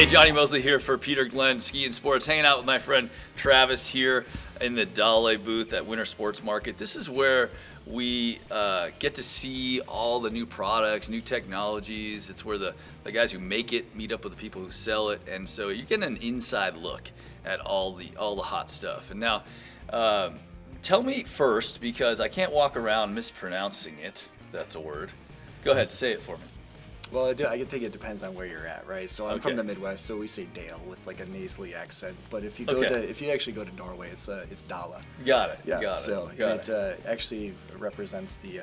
Hey, Johnny Mosley here for Peter Glenn Ski and Sports, hanging out with my friend Travis here in the Dale booth at Winter Sports Market. This is where we get to see all the new products, new technologies. It's where the guys who make it meet up with the people who sell it, and so you get an inside look at all the hot stuff. And now, tell me first, because I can't walk around mispronouncing it, if that's a word. Go ahead, say it for me. Well, I think it depends on where you're at, right? So I'm from the Midwest, so we say Dale with like a nasally accent. But if you go if you actually go to Norway, it's Dala. Got it. Yeah. Got so it. Actually represents the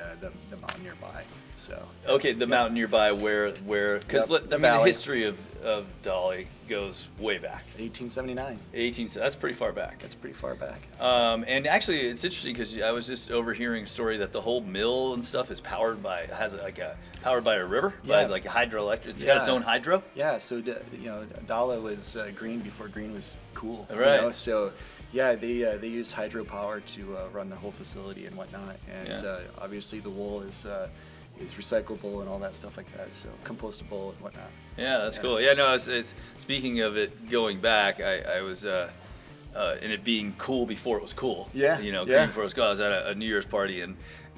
mountain nearby. So. Okay, the mountain nearby, where because the history of Dale goes way back. 1879. That's pretty far back. That's pretty far back. And actually, it's interesting because I was just overhearing a story that the whole mill and stuff is powered by a river, by like a hydroelectric. It's got its own hydro. Yeah. So Dala was green before green was cool. Right. So. Yeah, they use hydropower to run the whole facility and whatnot, and obviously the wool is recyclable and all that stuff like that, so compostable and whatnot. Yeah, that's cool. Yeah, no, it's speaking of it going back, I was in it being cool before it was cool. Yeah. Green before it was cool. I was at a New Year's party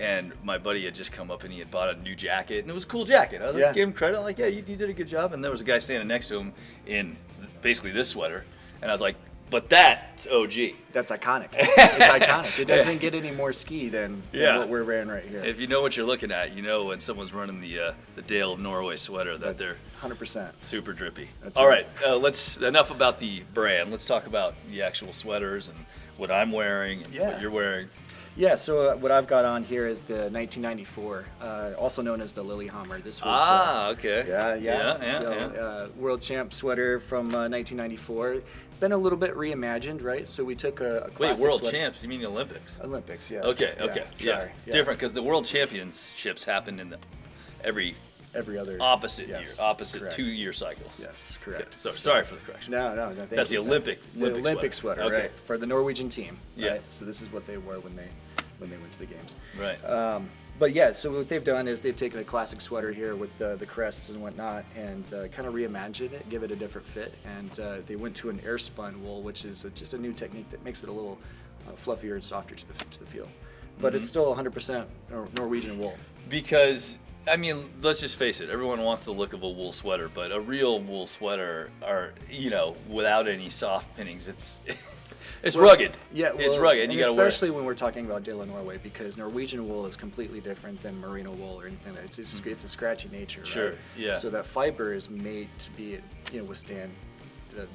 and my buddy had just come up and he had bought a new jacket, and it was a cool jacket. I was like, give him credit. I'm like, yeah, you did a good job. And there was a guy standing next to him in basically this sweater, and I was like, but that's OG. That's iconic. It's iconic. It doesn't get any more ski than what we're wearing right here. If you know what you're looking at, you know when someone's running the Dale of Norway sweater that they're 100% super drippy. That's all right, enough about the brand. Let's talk about the actual sweaters and what I'm wearing and what you're wearing. Yeah, so what I've got on here is the 1994, also known as the Lillehammer. This was okay. Yeah. World champ sweater from 1994. Been a little bit reimagined, right? So we took a classic World sweater. champs? You mean the Olympics? Olympics, yes. Okay. Sorry. Yeah. Different, because the World Championships happen in every other opposite correct. 2-year cycles. Yes, correct. Okay. Sorry for the correction. No. That's the Olympic sweater, okay. right? For the Norwegian team. Yeah. Right? So this is what they wore when they went to the games. Right. But yeah, so what they've done is they've taken a classic sweater here with the crests and whatnot, and kind of reimagined it, give it a different fit, and they went to an air spun wool, which is just a new technique that makes it a little fluffier and softer to the feel. But it's still 100% Norwegian wool. Because, I mean, let's just face it, everyone wants the look of a wool sweater, but a real wool sweater without any soft pinnings, it's rugged. Yeah, it's rugged, and you gotta wear it. Especially when we're talking about Dale of Norway, because Norwegian wool is completely different than merino wool or anything. It's a scratchy nature, sure, right? Yeah. So that fiber is made to be, withstand the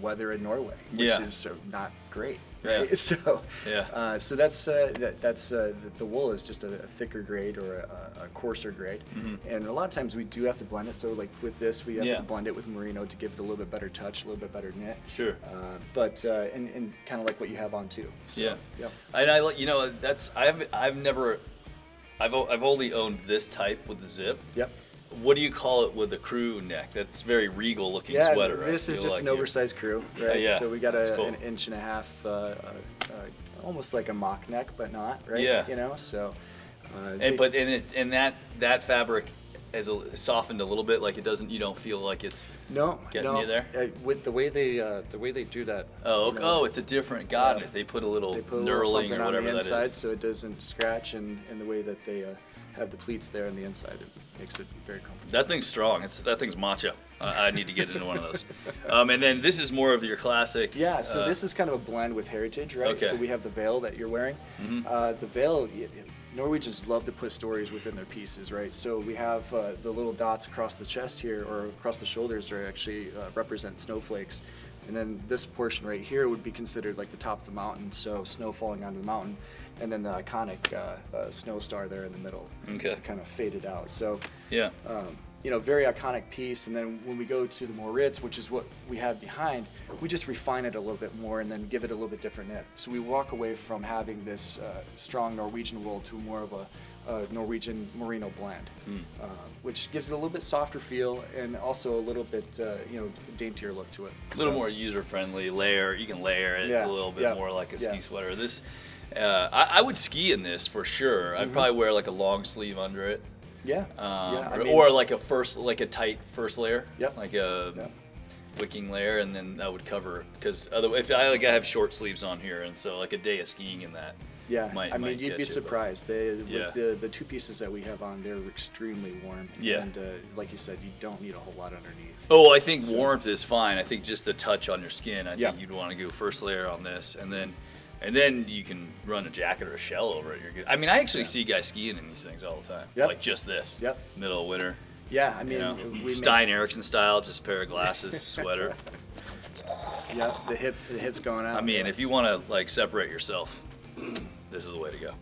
weather in Norway, which is not great. Right? Yeah. So that's the wool is just a thicker grade or a coarser grade, and a lot of times we do have to blend it. So like with this, we have to blend it with merino to give it a little bit better touch, a little bit better knit. Sure. But and kind of like what you have on too. So, yeah. Yep. I've only owned this type with the zip. Yep. What do you call it with the crew neck? That's very regal looking sweater. This is just an oversized crew, right? Yeah. So we got cool. an inch and a half, almost like a mock neck, but not, right? Yeah. So. That fabric is softened a little bit, like you don't feel like it's getting you there. With the way they do that. It's a different. Got it. They put a little knurling or whatever on the inside, that is, so it doesn't scratch, and the way that they have the pleats there on the inside, it makes it very comfortable. That thing's strong. That thing's macho. I need to get into one of those. And then this is more of your classic. Yeah, so this is kind of a blend with heritage, right? Okay. So we have the veil that you're wearing. The veil, Norwegians love to put stories within their pieces, right? So we have the little dots across the chest here, or across the shoulders, are actually represent snowflakes. And then this portion right here would be considered like the top of the mountain, so snow falling onto the mountain. And then the iconic snow star there in the middle, kind of faded out. So, very iconic piece. And then when we go to the Moritz, which is what we have behind, we just refine it a little bit more and then give it a little bit different knit. So we walk away from having this strong Norwegian wool to more of a Norwegian merino blend, which gives it a little bit softer feel and also a little bit, daintier look to it. A little more user-friendly layer. You can layer it a little bit more like a ski sweater. This, I would ski in this for sure. I'd probably wear like a long sleeve under it. Yeah. I mean, or like a tight first layer. Yep. Like a Yep. wicking layer, and then that would cover, because otherwise, I have short sleeves on here, and so like a day of skiing in that. Yeah, might you'd get be you, surprised. Yeah. With the 2 pieces that we have on, they're extremely warm. Yeah. And like you said, you don't need a whole lot underneath. Oh, I think warmth is fine. I think just the touch on your skin. I Yeah. think you'd want to go first layer on this, and then you can run a jacket or a shell over it. You're good. I mean, I actually see guys skiing in these things all the time. Yep. Like just this. Yep. Middle of winter. Yeah, I mean, You know, we Stein Erickson style, just a pair of glasses, sweater. Yeah, the hips going out. I mean, if you want to like separate yourself, this is the way to go.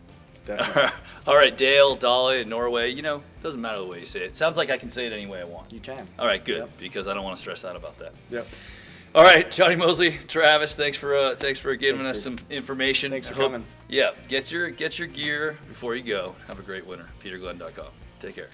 Definitely. All right, Dale, Dolly, Norway. Doesn't matter the way you say it. Sounds like I can say it any way I want. You can. All right, good, Yep. because I don't want to stress out about that. Yep. All right, Johnny Mosley, Travis, thanks for giving Thanks us for- some information. Thanks for Hope- coming. Yeah, get your gear before you go. Have a great winter. PeterGlenn.com. Take care.